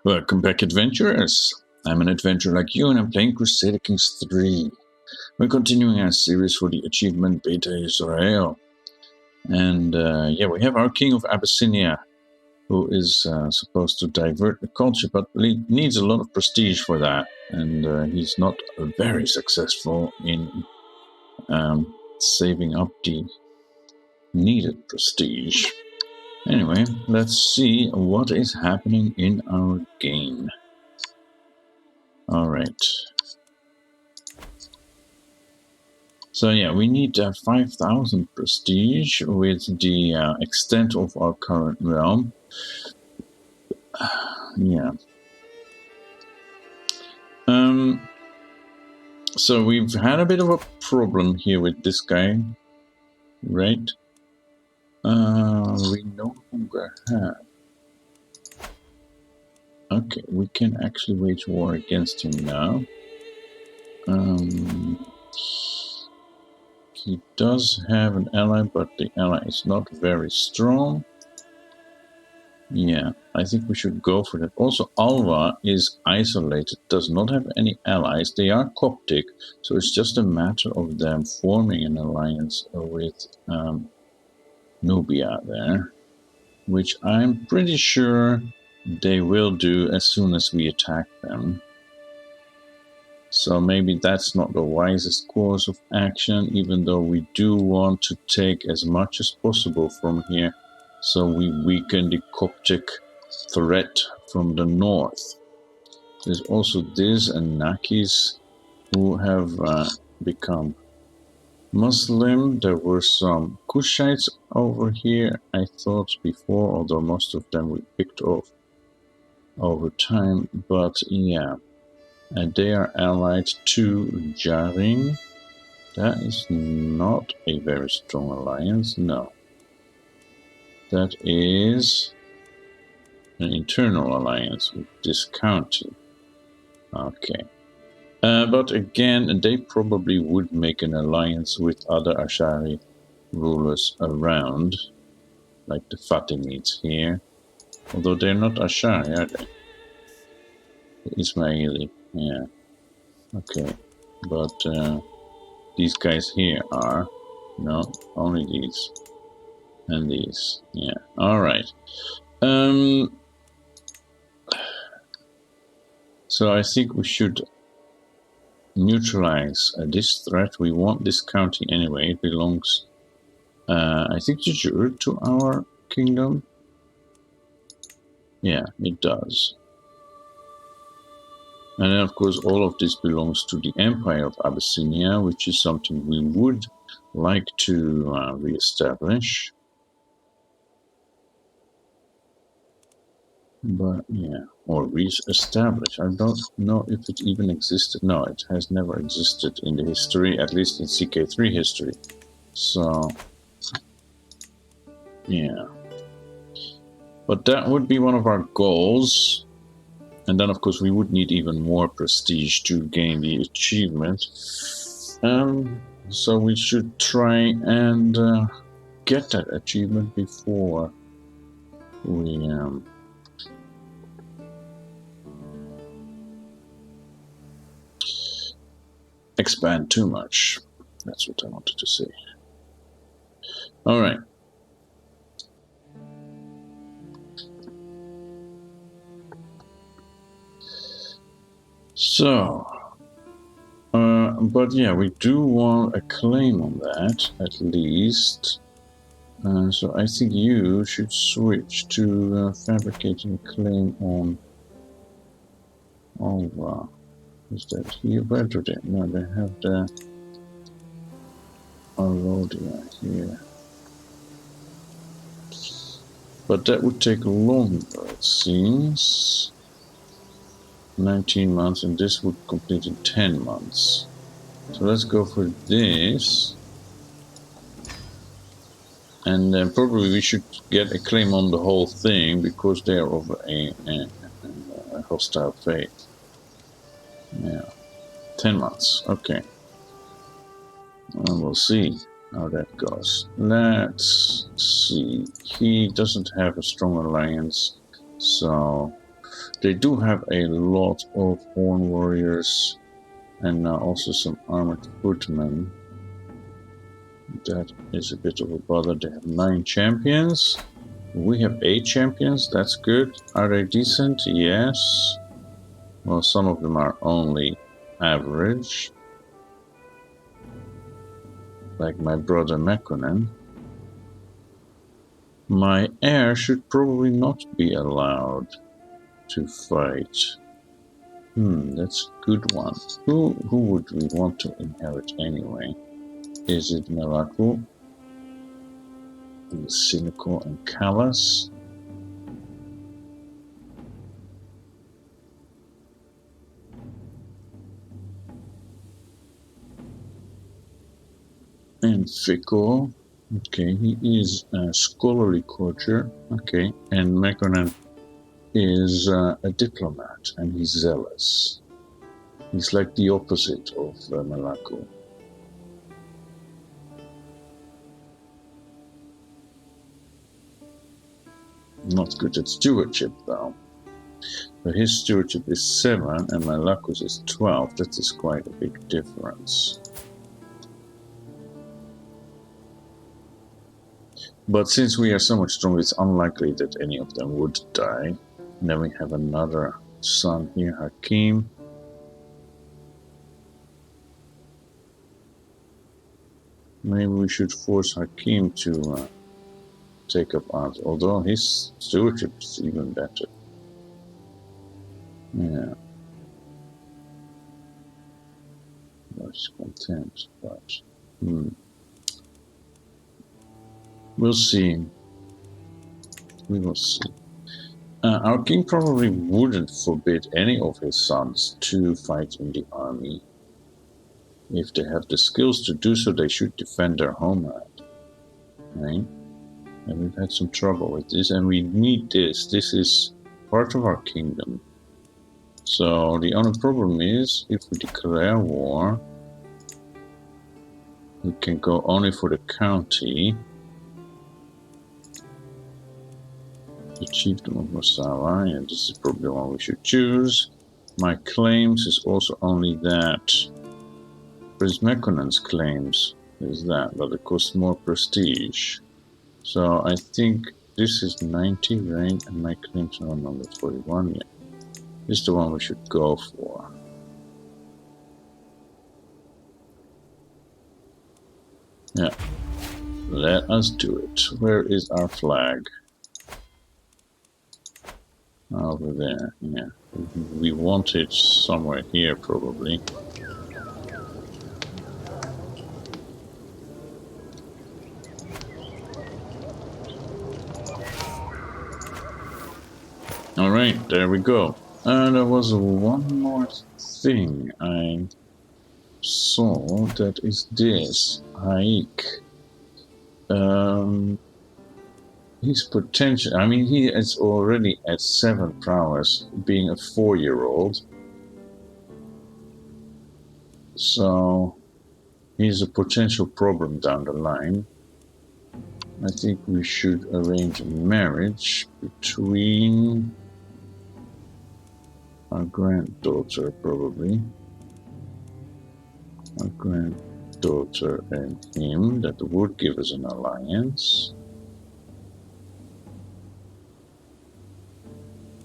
Welcome back, adventurers. I'm an adventurer like you, and I'm playing Crusader Kings III. We're continuing our series for the achievement Beta Israel. And yeah, we have our King of Abyssinia, who is supposed to divert the culture, but he needs a lot of prestige for that. And he's not very successful in saving up the needed prestige. Anyway, let's see what is happening in our game. Alright. So yeah, we need 5,000 prestige with the extent of our current realm. Yeah. So we've had a bit of a problem here with this guy, right? We no longer have. Okay, we can actually wage war against him now. He does have an ally, but the ally is not very strong. Yeah, I think we should go for that. Also, Alva is isolated, does not have any allies. They are Coptic, so it's just a matter of them forming an alliance with Nubia there, which I'm pretty sure they will do as soon as we attack them. So maybe that's not the wisest course of action, even though we do want to take as much as possible from here, so we weaken the Coptic threat from the north. There's also this and Nakis who have become Muslim. There were some Kushites over here, I thought before, although most of them we picked off over time, but yeah. And they are allied to Jarin. That is not a very strong alliance, no. That is an internal alliance with this county. Okay. But again, they probably would make an alliance with other Ashari rulers around, like the Fatimids here. Although they're not Ashari, are they? The Ismaili, yeah. Okay. But these guys here are. No, only these. And these, yeah. Alright. So I think we should neutralize this threat. We want this county anyway. It belongs, I think, to our kingdom. Yeah, it does. And then, of course, all of this belongs to the Empire of Abyssinia, which is something we would like to re-establish. But yeah, or re-establish. I don't know if it even existed. No, it has never existed in the history, at least in CK3 history. So, yeah. But that would be one of our goals. And then, of course, we would need even more prestige to gain the achievement. So we should try and get that achievement before we expand too much. That's what I wanted to say. All right. So, but yeah, we do want a claim on that, at least. So I think you should switch to fabricating a claim on Alva. Is that here? Where do they? No, they have the Alodia here. But that would take longer, it seems. 19 months, and this would complete in 10 months. So let's go for this. And then probably we should get a claim on the whole thing, because they are of a hostile faith. Yeah. 10 months, okay. And we'll see how that goes. Let's see. He doesn't have a strong alliance, so They do have a lot of horn warriors and now also some armored footmen. That is a bit of a bother. They have 9 champions. We have 8 champions. That's good. Are they decent? Yes. Well, some of them are only average. Like my brother Mekkonen. My heir should probably not be allowed to fight. That's a good one. Who would we want to inherit anyway? Is it Meraku? Cynical and callous? And fickle. Okay, he is a scholarly courtier. Okay, and Mekkonen is a diplomat, and he's zealous. He's like the opposite of Meraku. Not good at stewardship, though. But his stewardship is 7, and Malaku's is 12. That is quite a big difference. But since we are so much stronger, it's unlikely that any of them would die. And then we have another son here, Hakim. Maybe we should force Hakim to take up arms, although his stewardship is even better. Yeah. That's content, but we'll see. We will see. Our king probably wouldn't forbid any of his sons to fight in the army. If they have the skills to do so, they should defend their homeland. Right? And we've had some trouble with this, and we need this. This is part of our kingdom. So the only problem is, if we declare war, we can go only for the county. The chiefdom of Masala, and this is probably the one we should choose. My claims is also only that. Prince Mekkonen's claims is that, but it costs more prestige. So I think this is 90, right? And my claims are number 41. Yeah. This is the one we should go for. Yeah. Let us do it. Where is our flag? Over there, yeah. We want it somewhere here, probably. Alright, there we go. There was one more thing I saw, that is this. Haik. His potential, I mean, he is already at 7 prowess, being a 4-year-old. So, he's a potential problem down the line. I think we should arrange a marriage between our granddaughter, probably. Our granddaughter and him, that would give us an alliance.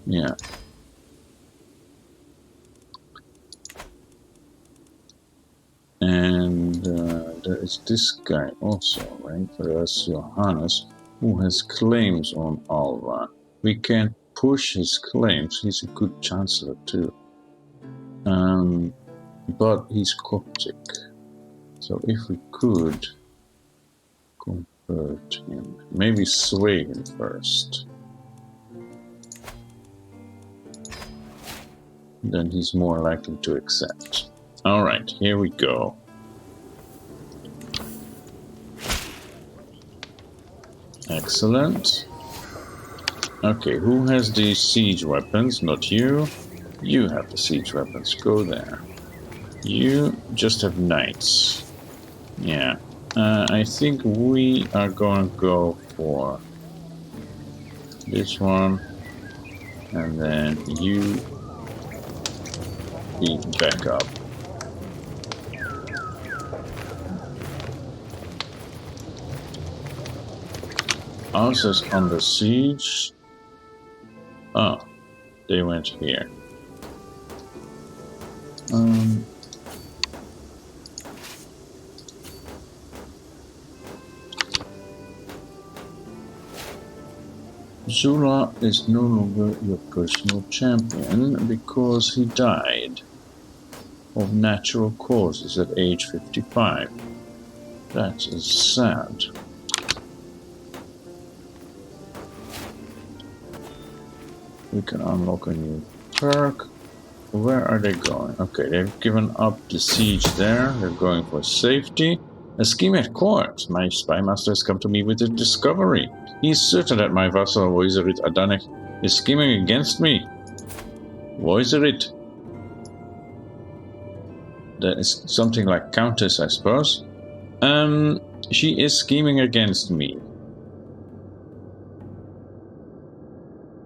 Yeah. And there is this guy also, right? There's Johannes, who has claims on Alva. We can push his claims. He's a good chancellor too. But he's Coptic. So if we could convert him, maybe sway him first. Then he's more likely to accept. Alright, here we go. Excellent. Okay, who has the siege weapons? Not you. You have the siege weapons. Go there. You just have knights. Yeah. I think we are going to go for this one. And then you be back up. Houses under siege. Oh, they went here. Zula is no longer your personal champion because he died of natural causes at age 55. That is sad. We can unlock a new perk. Where are they going? Okay, they've given up the siege there. They're going for safety. A scheme at court. My spy master has come to me with a discovery. He is certain that my vassal Voiserit Adanek is scheming against me. Voiserit. That is something like Countess, I suppose. She is scheming against me.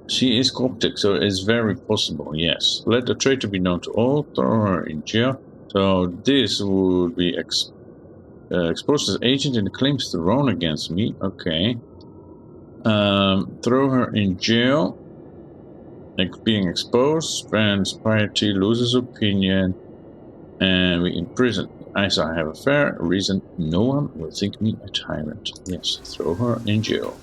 She is Coptic, so it is very possible, yes. Let the traitor be known to all, throw her in jail. So this would be exposed as agent in the claims thrown against me. Okay. Throw her in jail. Like being exposed, spends piety, loses opinion, and we imprison. As I have a fair reason, no one will think me a tyrant. Yes, throw her in jail.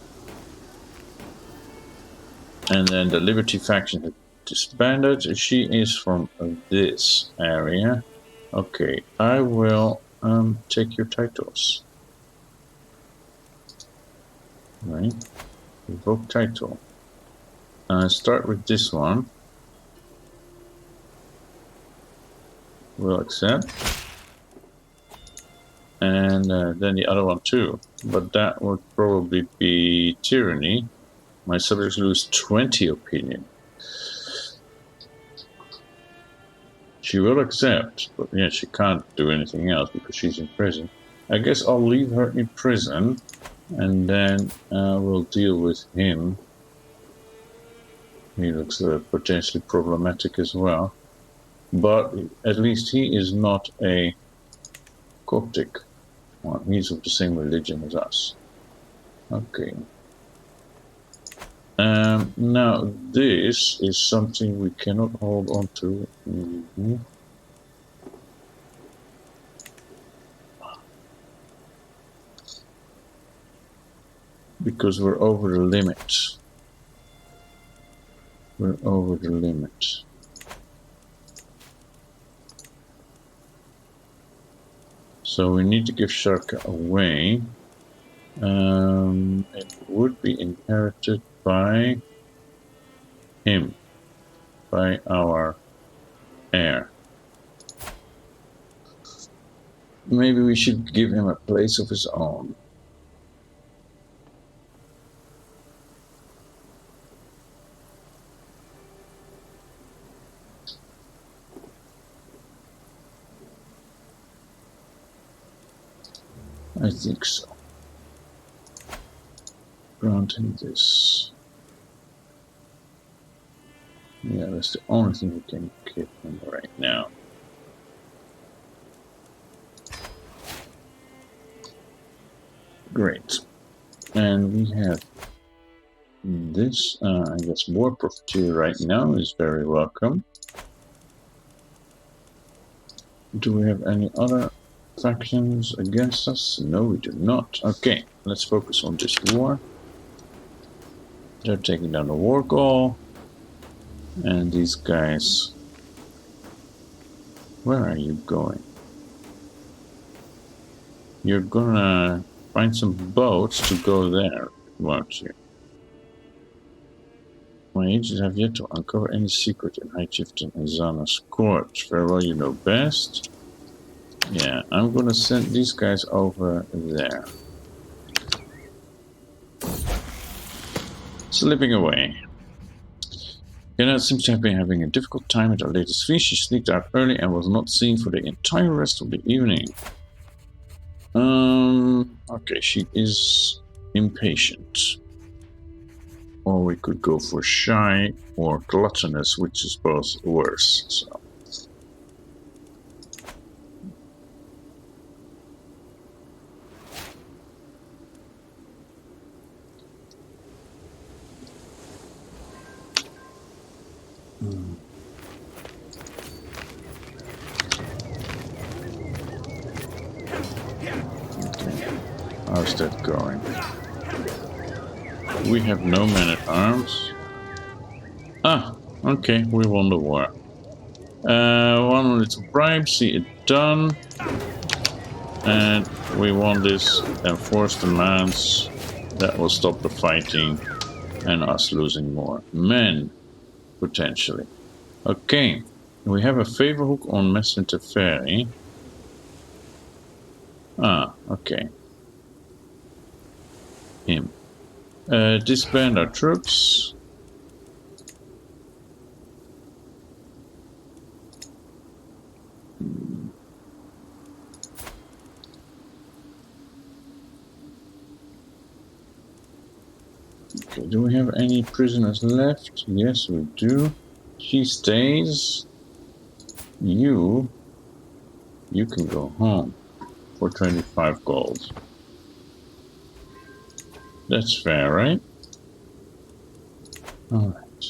And then the Liberty faction has disbanded. She is from this area. Okay, I will take your titles. Right. Revoke title. Start with this one. We'll accept. And then the other one too. But that would probably be tyranny. My subjects lose 20 opinion. She will accept, but yeah, she can't do anything else because she's in prison. I guess I'll leave her in prison, and then we'll deal with him. He looks potentially problematic as well. But at least he is not a Coptic one. He's of the same religion as us. Okay. Now, this is something we cannot hold on to. Because we're over the limit. We're over the limit. So we need to give Sharka away. It would be inherited by him, by our heir. Maybe we should give him a place of his own. I think so. Grant him this. Yeah, that's the only thing we can give him right now. Great. And we have this. I guess war profiteer right now is very welcome. Do we have any other factions against us? No, we do not. Okay, let's focus on this war. They're taking down the war goal. And these guys... Where are you going? You're gonna find some boats to go there, won't you? My agents have yet to uncover any secret in High Chieftain Azana's court. Farewell, you know best. Yeah, I'm gonna send these guys over there. Slipping away. Kenneth seems to have been having a difficult time at her latest feast. She sneaked out early and was not seen for the entire rest of the evening. Okay, she is impatient. Or we could go for shy or gluttonous, which is both worse. So. How's that going? We have no men-at-arms. Ah, okay, we won the war. 1 little bribe, see it done. And we won this enforced demands. That will stop the fighting and us losing more men, potentially. Okay, we have a favor hook on Messenger Ferry. Ah, okay. Him. Disband our troops. Okay, do we have any prisoners left? Yes, we do. She stays. You can go home for 25 gold. That's fair, right? Alright.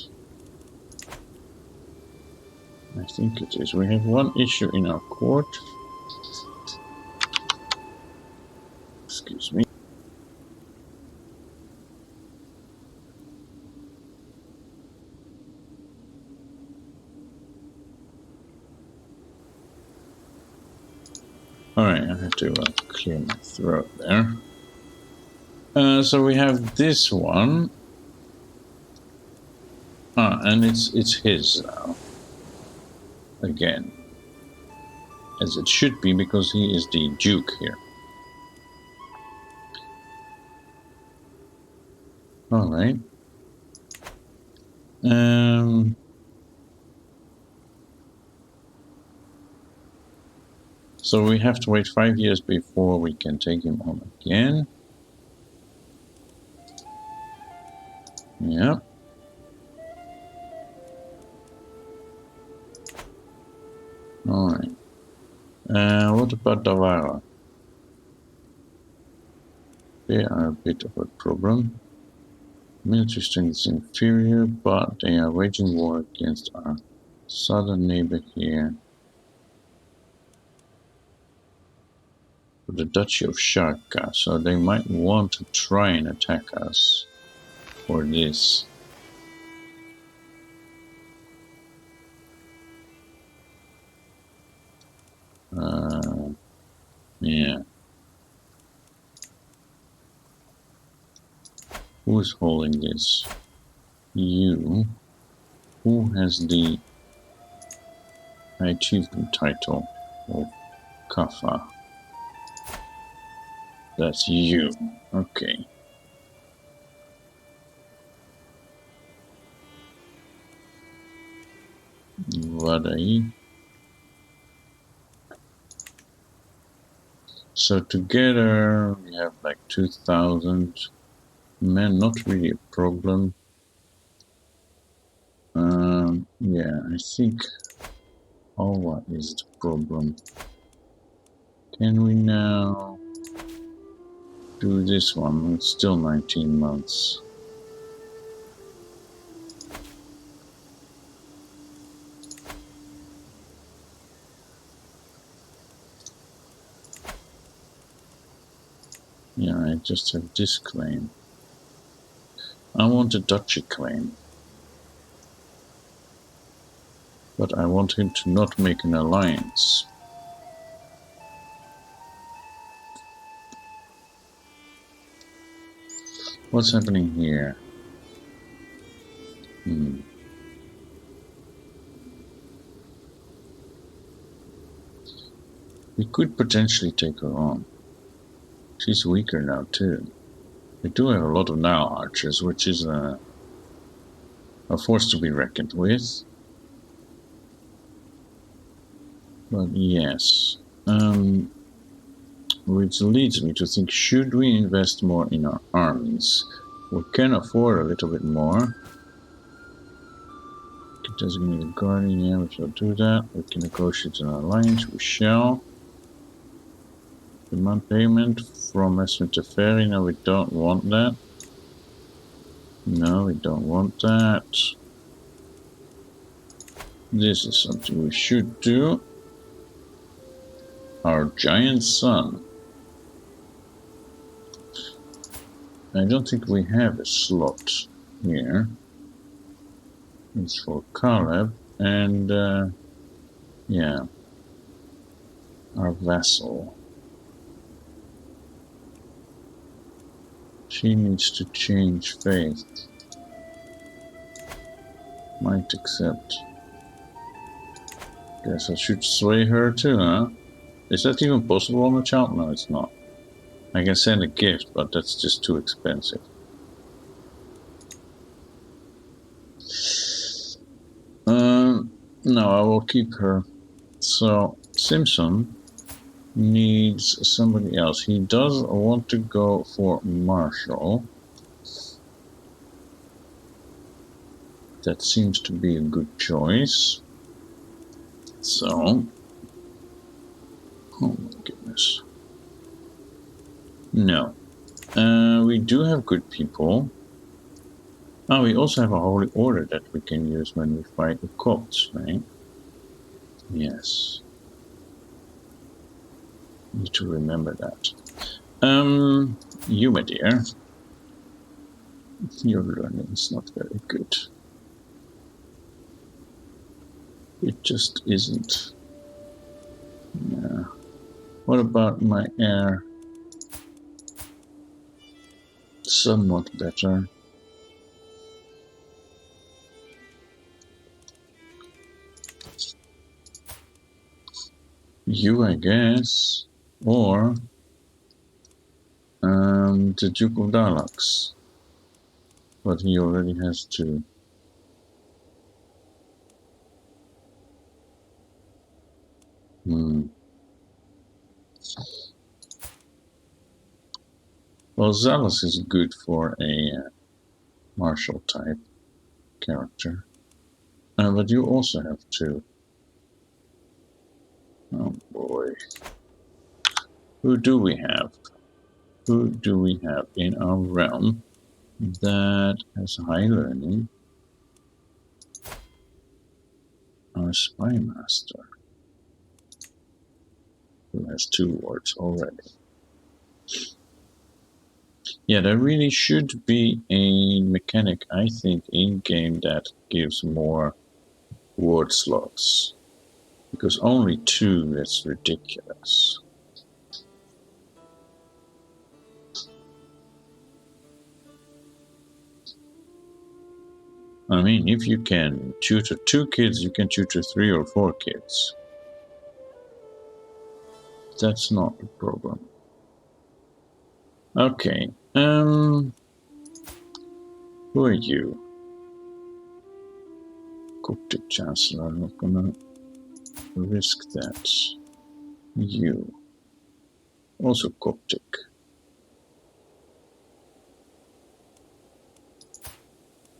I think it is. We have one issue in our court. Excuse me. Alright, I have to clear my throat there. So we have this one. And it's his now. Again. As it should be, because he is the Duke here. Alright. So we have to wait 5 years before we can take him on again. Yep. Alright. What about Davara? They are a bit of a problem. Military strength is inferior, but they are waging war against our southern neighbor here. The Duchy of Sharka, so they might want to try and attack us for this. Yeah. Who's holding this? You. Who has the achievement title of Kafa? That's you. Okay. Vadai. So together we have like 2,000 men, not really a problem. Yeah, I think Alwa is the problem. Can we now do this one? It's still 19 months. Yeah, I just have this claim. I want a duchy claim. But I want him to not make an alliance. What's happening here? We could potentially take her on. She's weaker now too. We do have a lot of now archers, which is a force to be reckoned with. But yes. Which leads me to think, should we invest more in our armies? We can afford a little bit more. Designate a guardian, yeah, we shall do that. We can negotiate an alliance, we shall. Demand payment from Messenger Ferry, no, we don't want that. No, we don't want that. This is something we should do. Our giant sun. I don't think we have a slot here. It's for Caleb and yeah, our vassal. She needs to change faith. Might accept. Guess I should sway her too, huh? Is that even possible on the child? No, it's not. I can send a gift, but that's just too expensive. No, I will keep her. So, Simpson needs somebody else. He does want to go for Marshall. That seems to be a good choice. So, oh my goodness. No. We do have good people. Oh, we also have a holy order that we can use when we fight the Copts, right? Yes. Need to remember that. You, my dear. Your learning is not very good. It just isn't. Yeah. What about my heir? Somewhat better. You, I guess. Or the Duke of Darlux. But he already has two. Well, Zealous is good for a martial type character. But you also have two. Oh boy. Who do we have? Who do we have in our realm that has high learning? Our spy master, who has 2 wards already. Yeah, there really should be a mechanic, I think, in-game that gives more ward slots. Because only 2, that's ridiculous. I mean, if you can tutor 2 kids, you can tutor 3 or 4 kids. That's not a problem. Okay, who are you? Coptic Chancellor, I'm not gonna risk that. You. Also Coptic.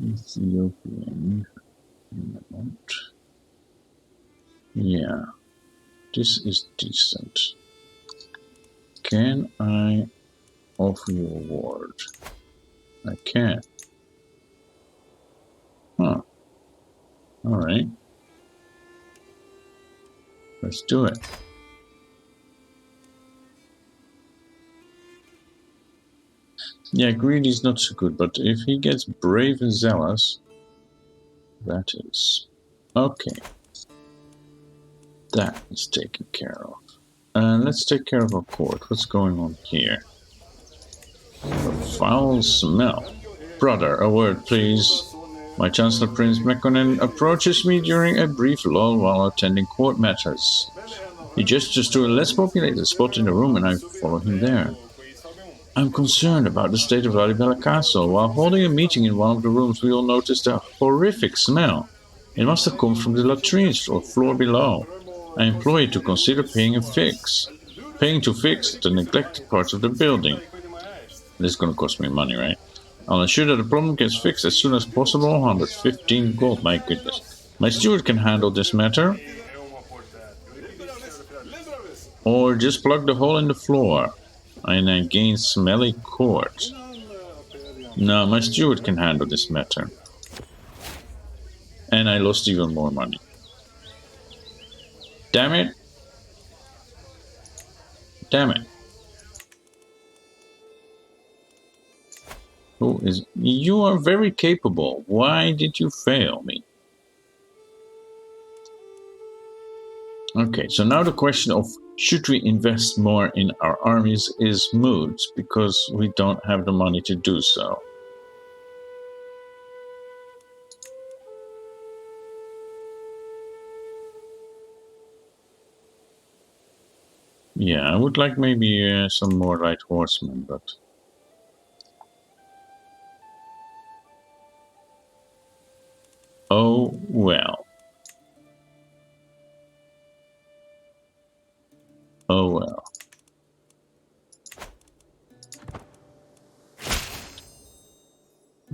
Ethiopian. Yeah, this is decent. Can I offer you a ward? I can. Huh. Alright. Let's do it. Yeah, greedy is not so good, but if he gets brave and zealous, that is. Okay. That is taken care of. Let's take care of our court. What's going on here? A foul smell. Brother, a word, please. My Chancellor Prince Mekonnen approaches me during a brief lull while attending court matters. He gestures to a less populated spot in the room and I follow him there. I'm concerned about the state of Lalibela Castle. While holding a meeting in one of the rooms, we all noticed a horrific smell. It must have come from the latrines or floor below. I implore you to consider paying to fix the neglected parts of the building. This is going to cost me money, right? I'll ensure that the problem gets fixed as soon as possible. 115 gold, my goodness. My steward can handle this matter. Or just plug the hole in the floor. And then gain Smelly quartz. No, my steward can handle this matter. And I lost even more money. Damn it. Damn it. Who is... You are very capable. Why did you fail me? Okay, so now the question of should we invest more in our armies is moot because we don't have the money to do so. Yeah, I would like maybe some more light horsemen, but... Oh, well. Oh, well.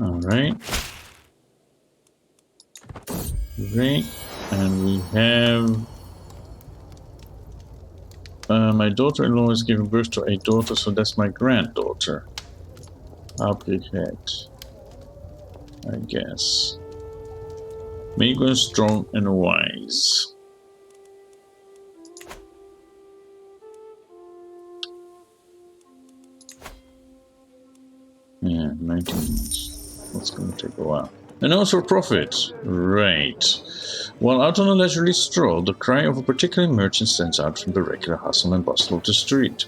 Alright. Great. And we have... my daughter-in-law is giving birth to a daughter, so that's my granddaughter. How big head, I guess. Meager, strong, and wise. Yeah, 19 months. That's going to take a while. And also profit. Right. While out on a leisurely stroll, the cry of a particular merchant stands out from the regular hustle and bustle of the street.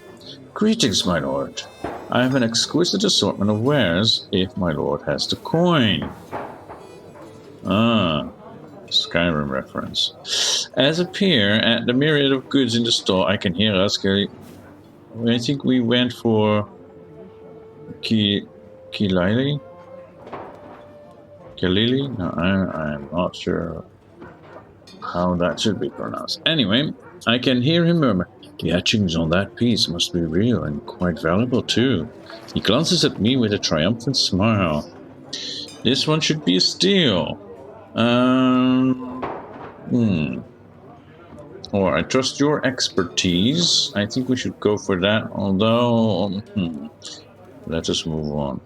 Greetings, my lord. I have an exquisite assortment of wares, if my lord has the coin. Ah, Skyrim reference. As a peer at the myriad of goods in the store, I can hear us. I think we went for Kilili? Kilili? No, I'm not sure how that should be pronounced. Anyway, I can hear him murmur, the etchings on that piece must be real and quite valuable too. He glances at me with a triumphant smile. This one should be a steal. Or I trust your expertise. I think we should go for that, although... Let us move on.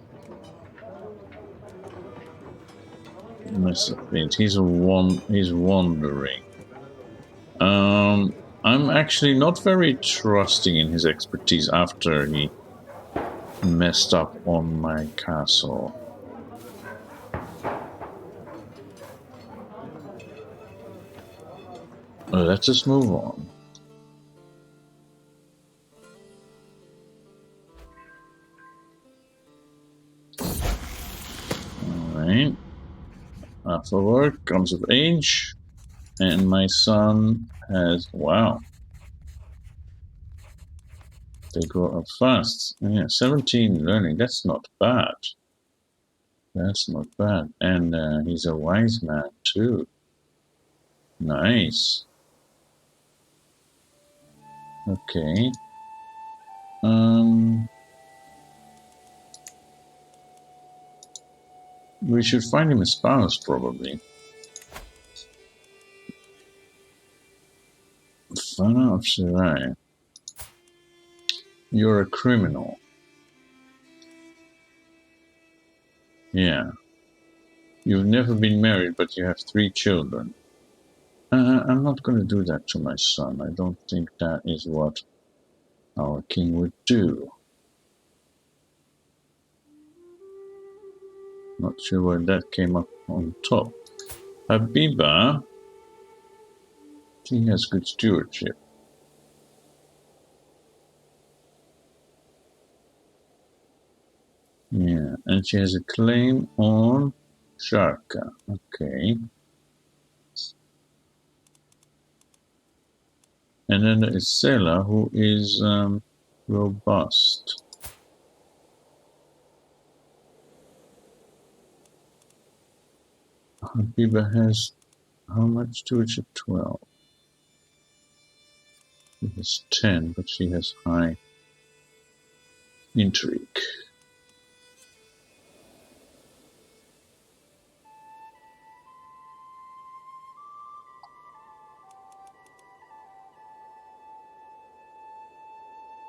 He's wandering. I'm actually not very trusting in his expertise after he messed up on my castle. Let us move on. Alright. After work comes of age. And my son has... Wow. They grow up fast. Yeah, 17 learning. That's not bad. That's not bad. And he's a wise man too. Nice. Okay. We should find him a spouse, probably. Fana of Shirai. You're a criminal. Yeah. You've never been married, but you have 3 children. I'm not going to do that to my son. I don't think that is what our king would do. Not sure why that came up on top. Habiba, she has good stewardship. Yeah, and she has a claim on Sharka. Okay. And then there is Sela, who is robust. Habiba has how much stewardship? 12. She has 10, but she has high intrigue.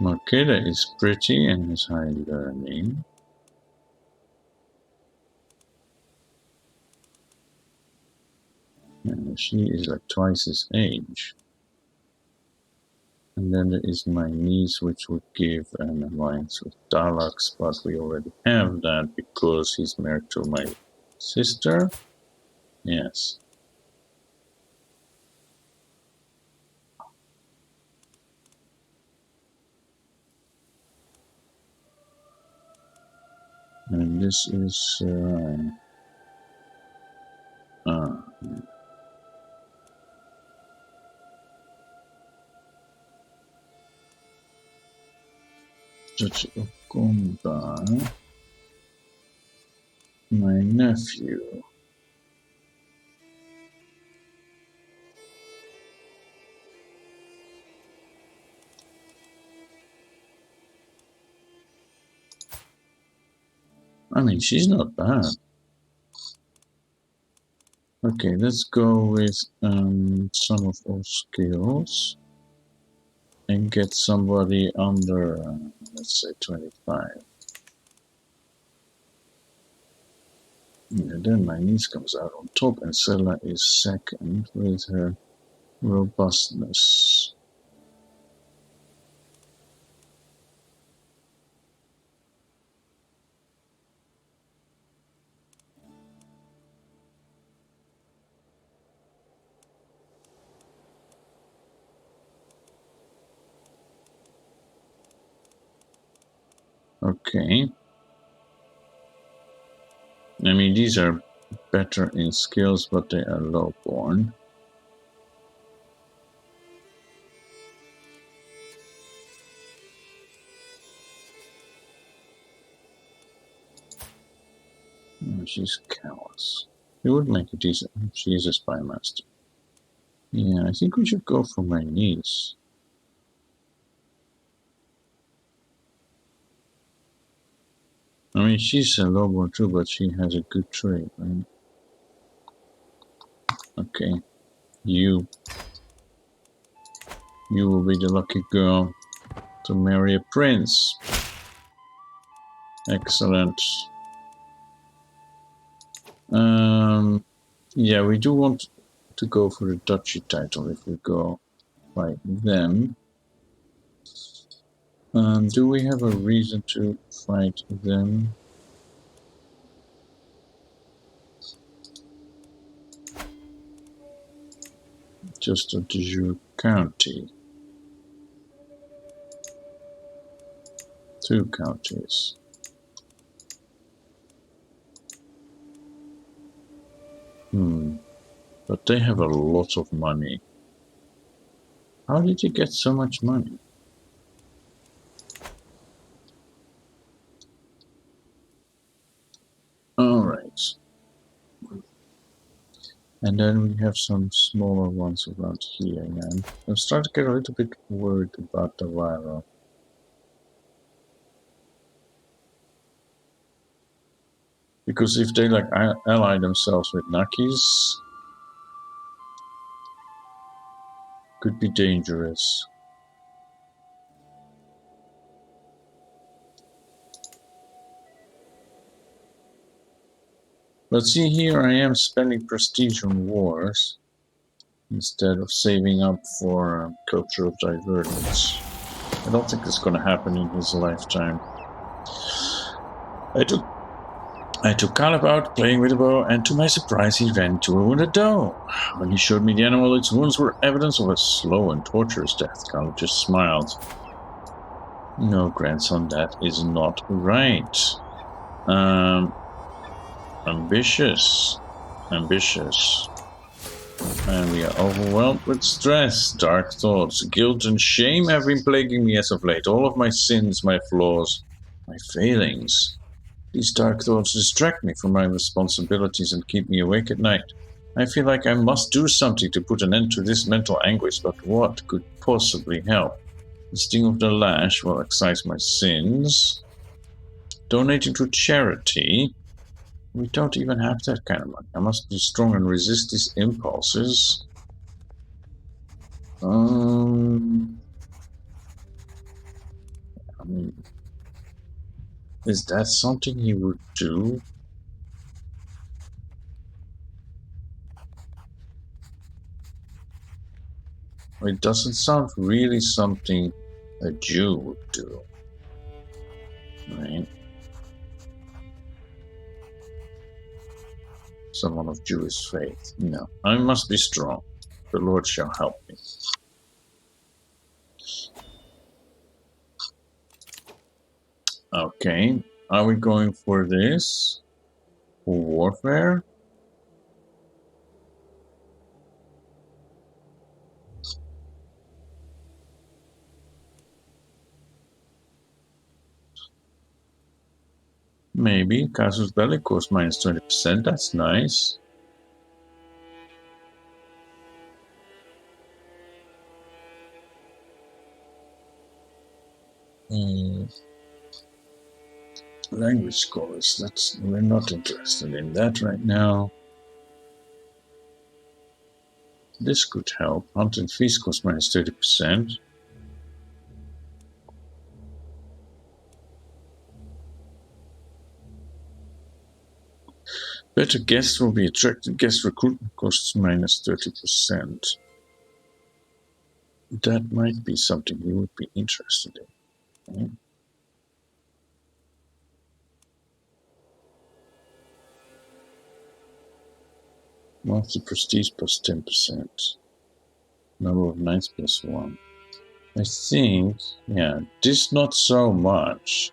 Makeda is pretty and has high learning. And she is like twice his age. And then there is my niece, which would give an alliance with Daleks, but we already have that because he's married to my sister. Yes. And this is Judge Okomba, my nephew. I mean, she's not bad. Okay, let's go with some of all skills and get somebody under, let's say, 25. And then my niece comes out on top, and Sella is second with her robustness. Okay. I mean, these are better in skills, but they are low-born. Oh, she's callous. It would make a decent... She is a spy master. Yeah, I think we should go for my niece. I mean, she's a low-born too, but she has a good trait, right? Okay. You will be the lucky girl to marry a prince. Excellent. Yeah, we do want to go for the duchy title if we go by them. Do we have a reason to fight them? Just a de jure county. 2 counties. But they have a lot of money. How did you get so much money? Alright. And then we have some smaller ones around here again. I'm starting to get a little bit worried about the Viro. Because if they like ally themselves with Nakis, could be dangerous. But see, here I am spending prestige on wars instead of saving up for culture of divergence. I don't think it's going to happen in his lifetime. I took Caleb out playing with a bow, and to my surprise he ran to a wounded doe. When he showed me the animal, its wounds were evidence of a slow and torturous death. Caleb just smiled. No, grandson, that is not right. Ambitious. And we are overwhelmed with stress, dark thoughts, guilt and shame have been plaguing me as of late. All of my sins, my flaws, my failings. These dark thoughts distract me from my responsibilities and keep me awake at night. I feel like I must do something to put an end to this mental anguish, but what could possibly help? The sting of the lash will excise my sins. Donating to charity. We don't even have that kind of money. I must be strong and resist these impulses. Is that something he would do? It doesn't sound really something a Jew would do, right? Someone of Jewish faith. No, I must be strong. The Lord shall help me. Okay, are we going for this? For warfare? Maybe. Casus Belli costs minus 20%. That's nice. Language scholars. We're not interested in that right now. This could help. Hunt and feast cost minus 30%. Better guests will be attracted. Guest recruitment costs minus 30%. That might be something you would be interested in. Okay. Monthly prestige plus 10%. Number of knights plus 1. I think, yeah, this not so much.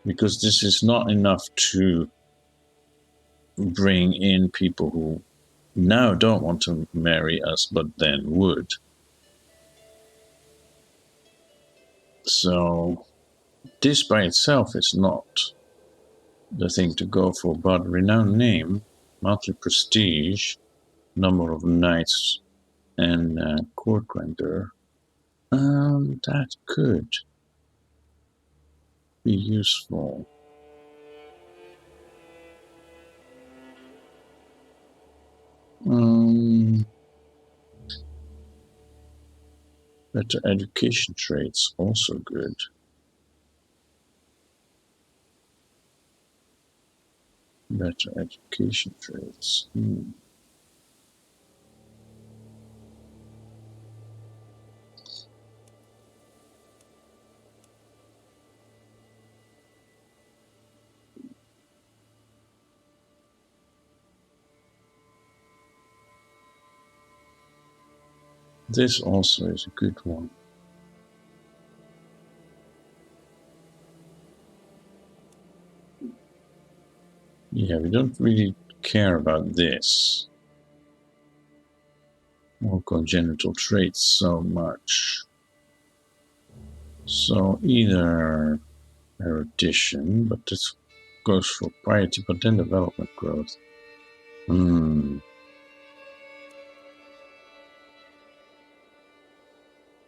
Because this is not enough to bring in people who now don't want to marry us, but then would. So this by itself is not the thing to go for, but renowned name, monthly prestige, number of knights, and court grandeur. That could be useful. Better education traits, also good. Better education traits. This also is a good one. Yeah, we don't really care about this. Or congenital traits so much. So either erudition, but this goes for piety, but then development growth.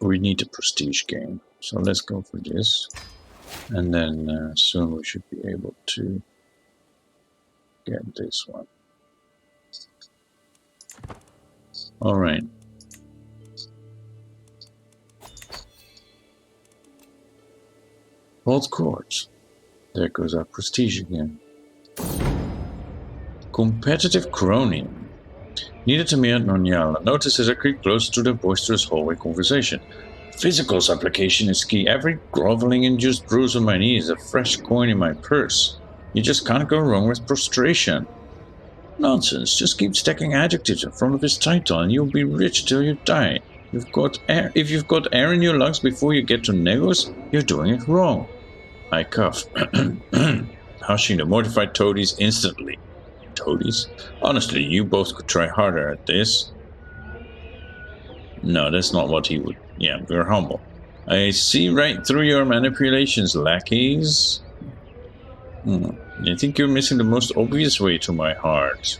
We need a prestige game, so let's go for this. And then soon we should be able to get this one. All right. Hold court. There goes our prestige again. Competitive crony. Needed to meet Nonyala. Notice as I creep close to the boisterous hallway conversation. Physical supplication is key. Every groveling induced bruise on my knee is a fresh coin in my purse. You just can't go wrong with prostration. Nonsense. Just keep stacking adjectives in front of his title and you'll be rich till you die. If you've got air in your lungs before you get to Negos, you're doing it wrong. I cough, hushing the mortified toadies instantly. Toadies? Honestly, you both could try harder at this. No, that's not what he would. Yeah, we're humble. I see right through your manipulations, lackeys. I think you're missing the most obvious way to my heart.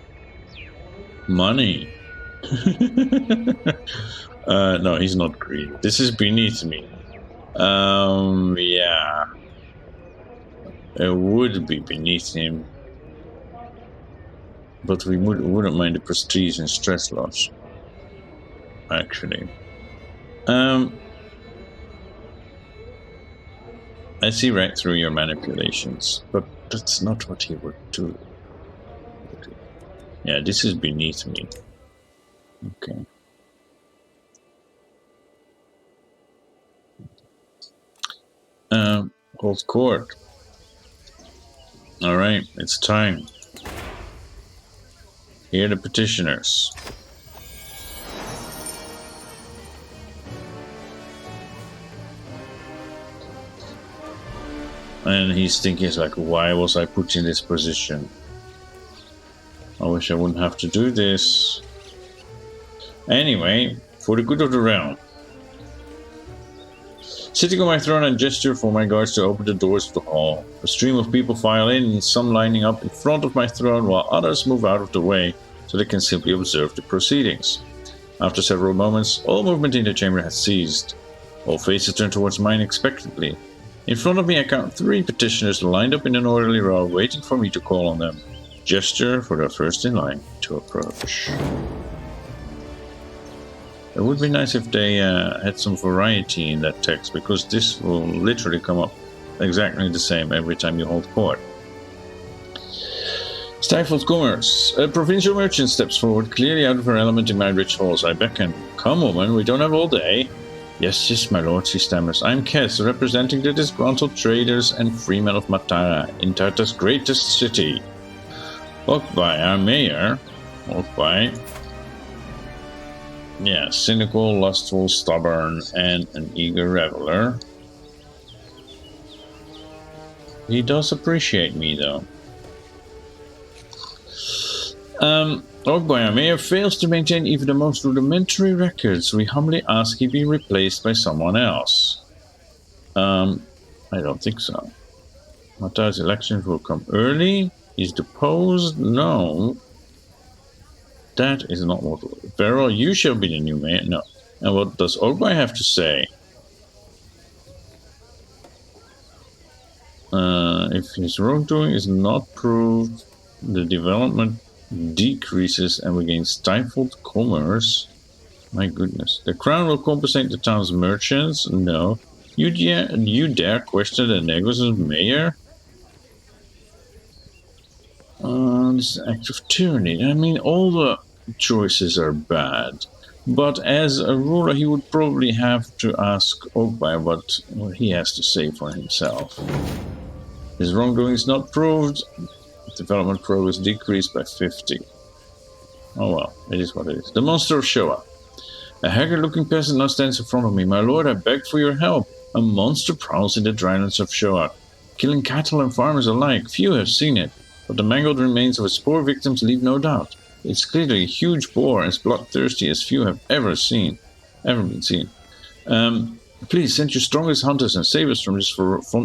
Money. No, he's not greedy. This is beneath me. Yeah. It would be beneath him. But we wouldn't mind the prestige and stress loss. Actually. I see right through your manipulations, but that's not what he would do. Yeah, this is beneath me. Okay. Hold court. All right, it's time. Hear the petitioners. And he's thinking, he's like, why was I put in this position? I wish I wouldn't have to do this. Anyway, for the good of the realm. Sitting on my throne, I gesture for my guards to open the doors of the hall. A stream of people file in, some lining up in front of my throne, while others move out of the way so they can simply observe the proceedings. After several moments, all movement in the chamber has ceased. All faces turn towards mine expectantly. In front of me, I count 3 petitioners lined up in an orderly row, waiting for me to call on them. Gesture for the first in line to approach. It would be nice if they had some variety in that text, because this will literally come up exactly the same every time you hold court. Stifled commerce. A provincial merchant steps forward, clearly out of her element in my rich halls. I beckon. Come, woman, we don't have all day. Yes, my lord, she stammers. I'm Kes, representing the disgruntled traders and freemen of Matara, in Tartar's greatest city. Walked by our mayor. Walked by... yeah, cynical, lustful, stubborn, and an eager reveler. He does appreciate me, though. Ogboy Mayor fails to maintain even the most rudimentary records. We humbly ask he be replaced by someone else. I don't think so. Matara's elections will come early. He's deposed? No. That is not what... Veril, you shall be the new mayor. No. And what does Ogboy have to say? If his wrongdoing is not proved, the development decreases and we gain stifled commerce. My goodness. The crown will compensate the town's merchants? No. You dare question the Negos' mayor? This is an act of tyranny. I mean, all the choices are bad. But as a ruler, he would probably have to ask Ogboy what he has to say for himself. His wrongdoing is not proved. Development progress decreased by 50. Oh well, it is what it is. The monster of Showa. A haggard-looking peasant now stands in front of me. My lord, I beg for your help. A monster prowls in the drylands of Showa, killing cattle and farmers alike. Few have seen it, but the mangled remains of its poor victims leave no doubt. It's clearly a huge boar, as bloodthirsty as few have ever been seen. Please send your strongest hunters and save us from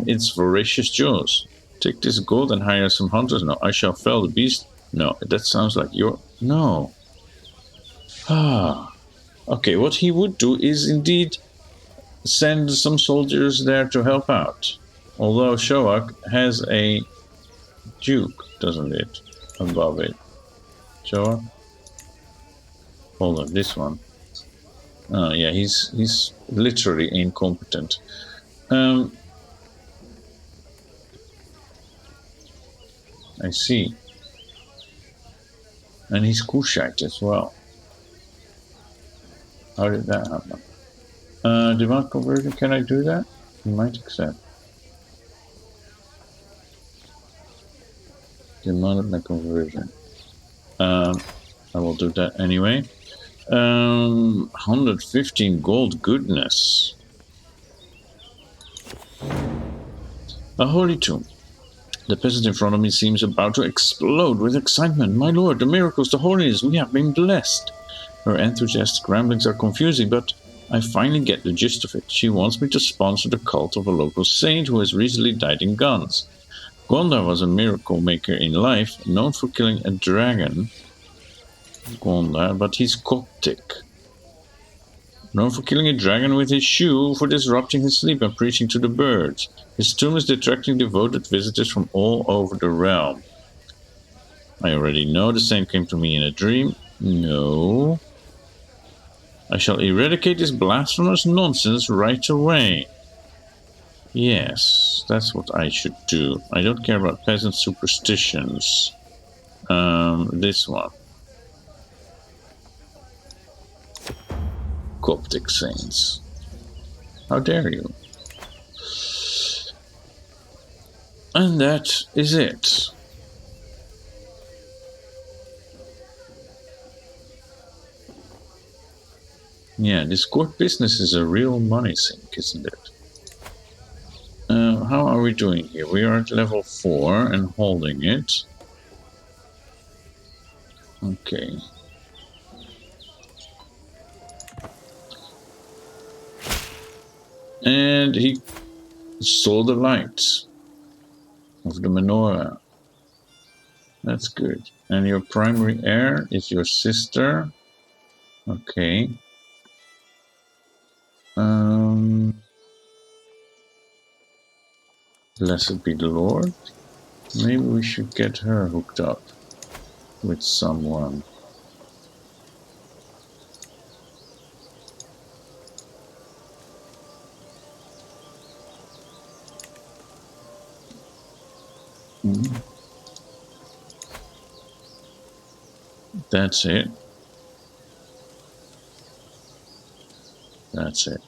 its voracious jaws. Take this gold and hire some hunters. No, I shall fell the beast. No, that sounds like your... No. Okay, what he would do is indeed send some soldiers there to help out. Although Showa has a duke, doesn't it? Above it. Showa? Hold on, this one. Oh, yeah, he's literally incompetent. I see. And he's Kushite as well. How did that happen? Demand conversion, can I do that? You might accept. Demand my conversion. I will do that anyway. 115 gold, goodness. A holy tomb. The peasant in front of me seems about to explode with excitement. My lord, the miracles, the holiness, we have been blessed. Her enthusiastic ramblings are confusing, but I finally get the gist of it. She wants me to sponsor the cult of a local saint who has recently died in guns. Gondar was a miracle maker in life, known for killing a dragon. Gondar, but he's Coptic. Known for killing a dragon with his shoe, for disrupting his sleep and preaching to the birds. His tomb is attracting devoted visitors from all over the realm. I already know the same came to me in a dream. No. I shall eradicate this blasphemous nonsense right away. Yes. That's what I should do. I don't care about peasant superstitions. This one. Coptic saints. How dare you? And that is it. Yeah, this court business is a real money sink, isn't it? How are we doing here? We are at level 4 and holding it. Okay. And he saw the light of the menorah. That's good. And your primary heir is your sister. Okay. Blessed be the Lord. Maybe we should get her hooked up with someone. That's it. That's it.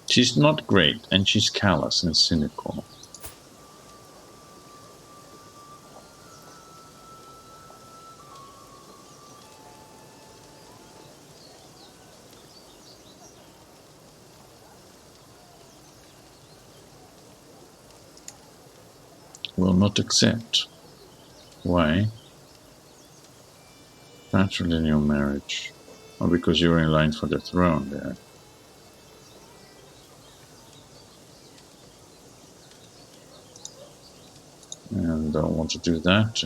She's not great, and she's callous and cynical. Will not accept. Why? Patrilineal marriage. Oh, because you're in line for the throne there. And don't want to do that.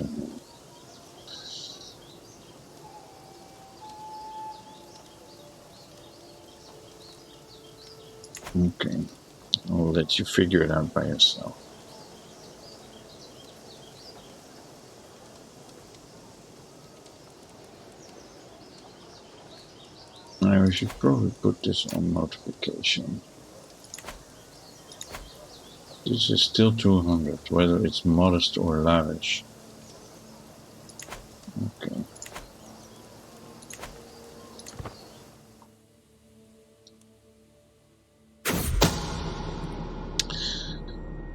Okay. I'll let you figure it out by yourself. I should probably put this on notification. This is still 200, whether it's modest or lavish. Okay.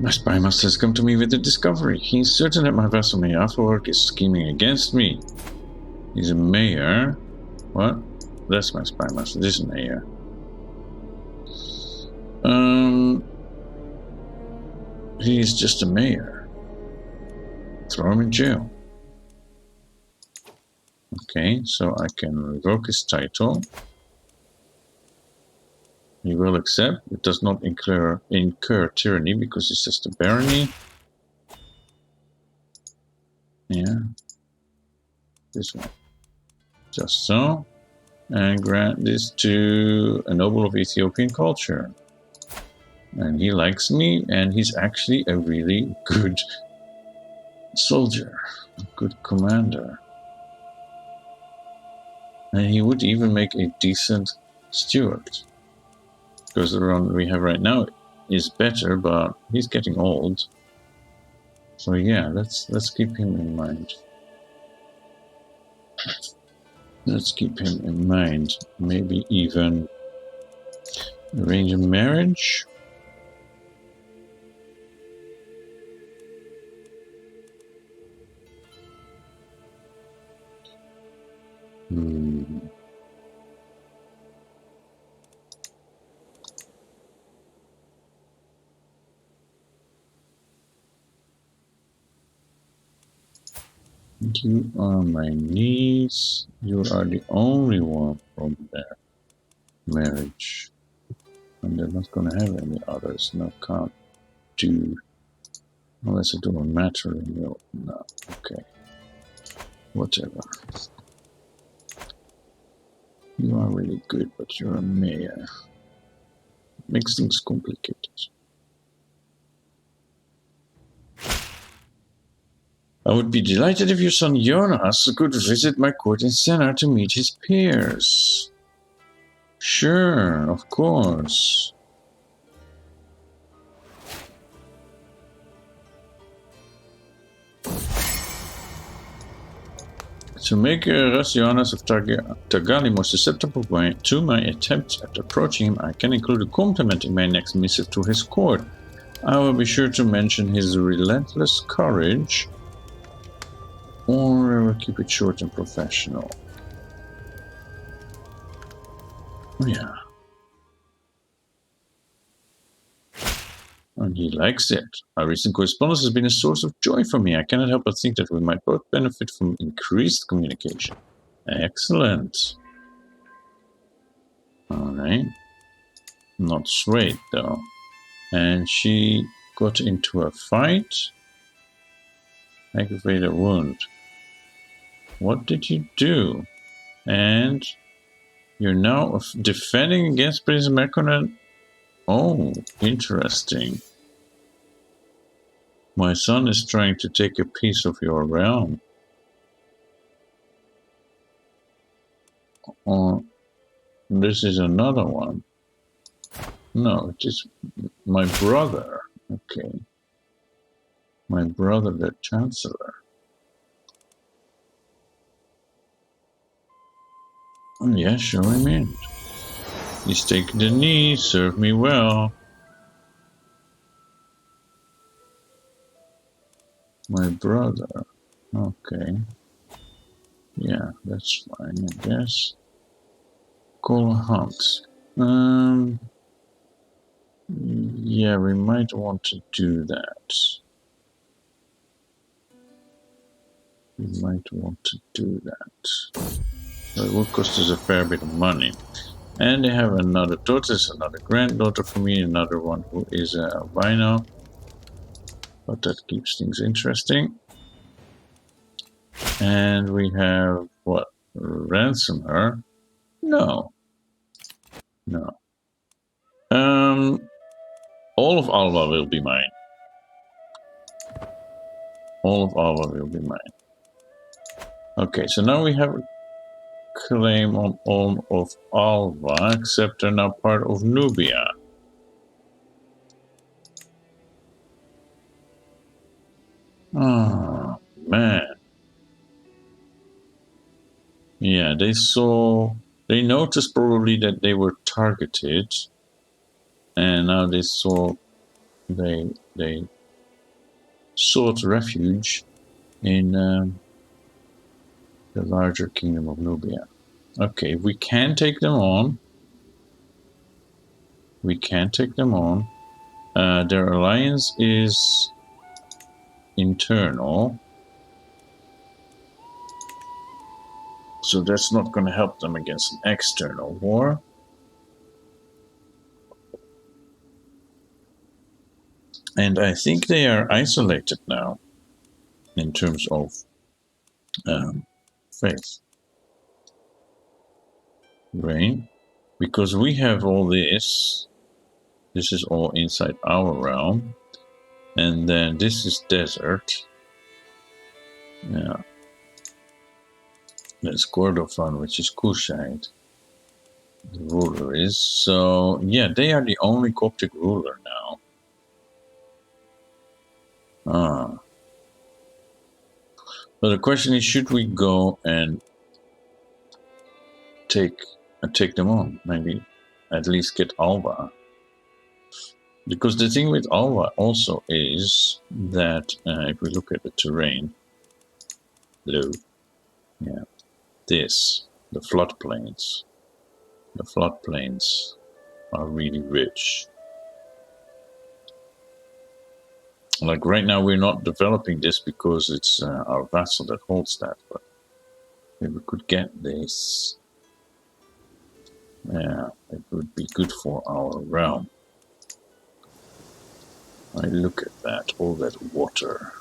My spy master has come to me with a discovery. He's certain that my vassal Mayor Afterwork is scheming against me. He's a mayor. What? That's my spy master. This is mayor. He's just a mayor. Throw him in jail. Okay, so I can revoke his title. He will accept. It does not incur tyranny because it's just a barony. Yeah. This one. Just so. And grant this to a noble of Ethiopian culture. And he likes me, and he's actually a really good soldier, a good commander. And he would even make a decent steward. Because the one we have right now is better, but he's getting old. So yeah, let's keep him in mind. Let's keep him in mind. Maybe even arrange a marriage. You are my niece. You are the only one from their marriage. And they're not going to have any others. No, can't do. Unless I do a matrilineal. No, okay. Whatever. You are really good, but you're a mayor. Makes things complicated. I would be delighted if your son Jonas could visit my court in Senna to meet his peers. Sure, of course. To make Jonas of Tagali more susceptible to my attempts at approaching him, I can include a compliment in my next missive to his court. I will be sure to mention his relentless courage, or I will keep it short and professional. Oh, yeah. And he likes it. Our recent correspondence has been a source of joy for me. I cannot help but think that we might both benefit from increased communication. Excellent. Alright. Not swayed, though. And she got into a fight. Aggravated a wound. What did you do? And you're now defending against Prince Mekonnen. Oh, interesting. My son is trying to take a piece of your realm. Oh, this is another one. No, it is my brother. Okay. My brother, the Chancellor. Oh, yeah, show him in. He's taking the knee. Serve me well. My brother. Okay. Yeah, that's fine, I guess. Call a hunt. Yeah, we might want to do that. We might want to do that. But it will cost us a fair bit of money. And they have another daughter, another granddaughter for me, another one who is a albino. But that keeps things interesting. And we have, what? Ransom her? No. No. All of Alva will be mine. All of Alva will be mine. Okay, so now we have a claim on all of Alva, except they're now part of Nubia. Oh, man. Yeah, they noticed probably that they were targeted, and now they sought refuge in the larger kingdom of Nubia. Okay, we can take them on. We can take them on. Their alliance is internal, so that's not going to help them against an external war. And I think they are isolated now in terms of faith. Right? Because we have all this. This is all inside our realm. And then this is desert. Yeah. There's Kordofan, which is Kushite. The ruler is. So, yeah, they are the only Coptic ruler now. So the question is, should we go and take them on? Maybe at least get Alba. Because the thing with Alba also is that if we look at the terrain, blue, yeah, the floodplains are really rich. Like right now, we're not developing this because it's our vassal that holds that, but if we could get this, yeah, it would be good for our realm. I look at that, all that water.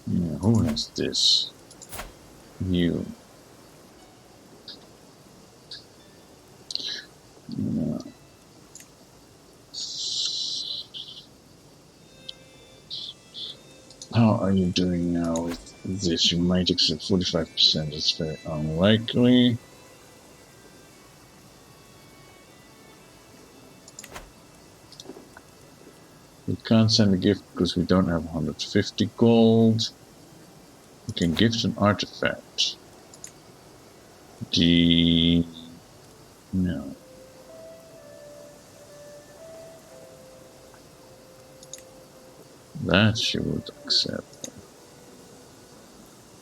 Yeah, who has this? You. Yeah. How are you doing now with this? You might accept 45%. It's very unlikely. We can't send a gift because we don't have 150 gold. We can gift an artifact. No. That she would accept.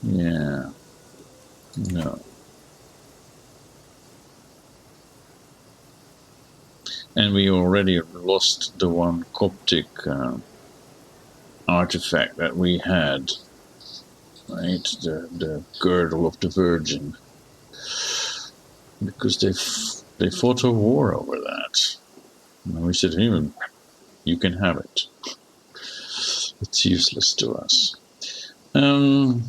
Yeah. No. And we already lost the one Coptic artifact that we had. Right? The girdle of the Virgin. Because they fought a war over that. And we said, hey, you can have it. It's useless to us. Yeah.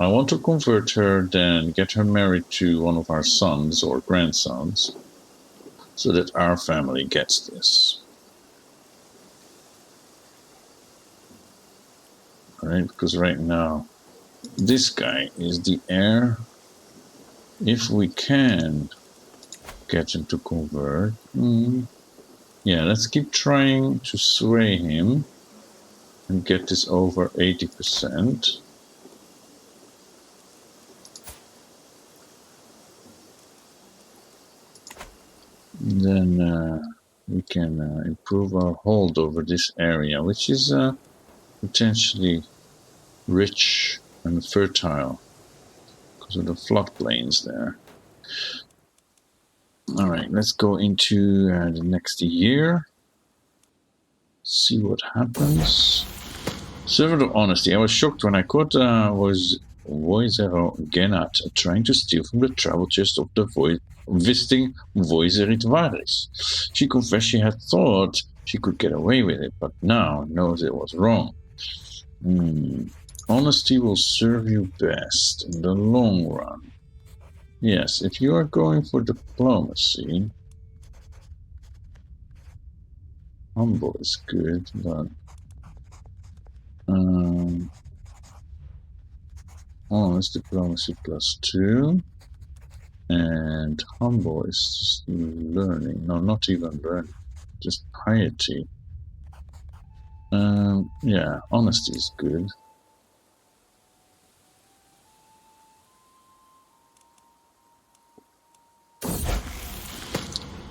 I want to convert her, then get her married to one of our sons or grandsons, so that our family gets this. Right? Because right now, this guy is the heir. If we can get him to convert, yeah, let's keep trying to sway him and get this over 80%. Then we can improve our hold over this area, which is potentially rich and fertile because of the floodplains there. All right, let's go into the next year. See what happens. Servant of Honesty. I was shocked when I caught was Voisero Genat trying to steal from the travel chest of the visiting Voiserit Varis. She confessed she had thought she could get away with it, but now knows it was wrong. Honesty will serve you best in the long run. Yes, if you are going for diplomacy, humble is good, but honest diplomacy +2, and humble is just learning. No, not even learning, just piety. Yeah, honesty is good.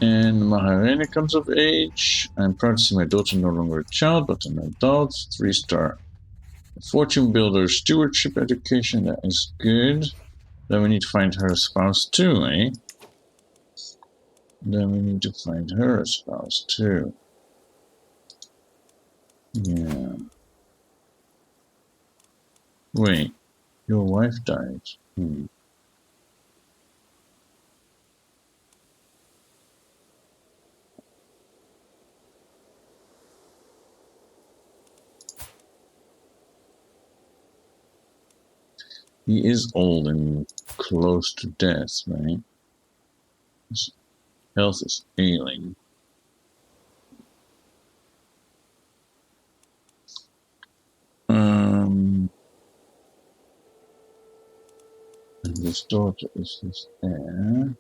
And Maharani comes of age. I'm proud to see my daughter no longer a child, but an adult. 3-star. Fortune builder, stewardship education, that is good. Then we need to find her a spouse too, eh? Then we need to find her a spouse too. Yeah. Wait, your wife died. He is old and close to death, right? His health is ailing. And his daughter is his heir.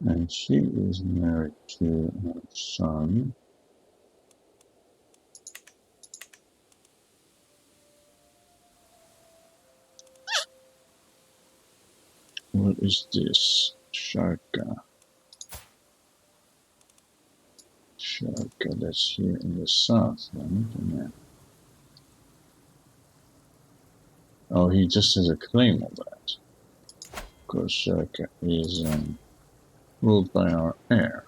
And she is married to her son. What is this? Sharka. Sharka, that's here in the south, right? Yeah. Oh, he just has a claim on that. Because Sharka is ruled by our heir.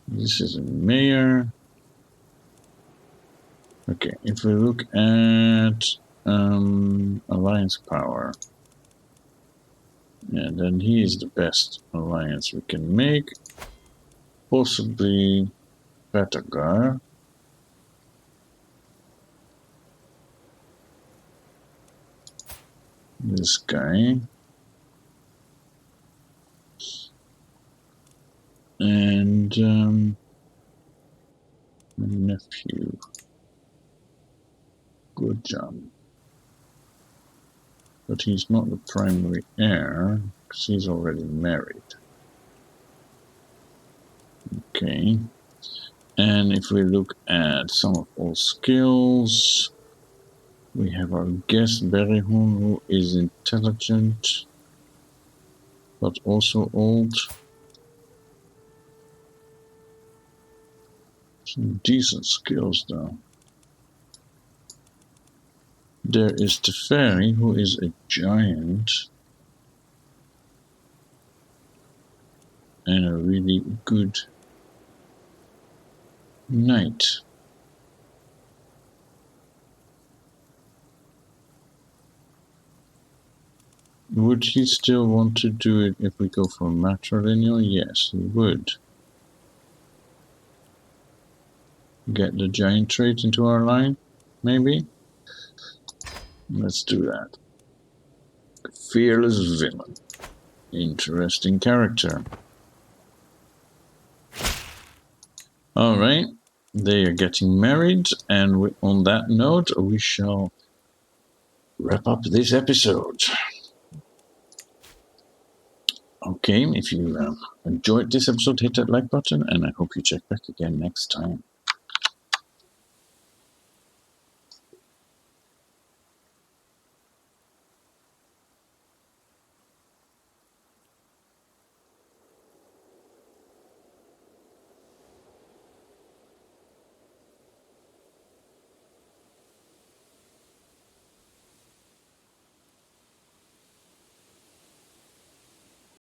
This is a mayor. Okay, if we look at alliance power, And then he is the best alliance we can make. Possibly Patagar. This guy. And my nephew. Good job. But he's not the primary heir, because he's already married. Okay. And if we look at some of our skills, we have our guest Berihun, who is intelligent, but also old. Some decent skills, though. There is Teferi, who is a giant and a really good knight. Would he still want to do it if we go for matrilineal? Yes, he would. Get the giant trait into our line, maybe? Let's do that. Fearless villain. Interesting character. Alright, they are getting married, and on that note, we shall wrap up this episode. Okay, if you enjoyed this episode, hit that like button, and I hope you check back again next time.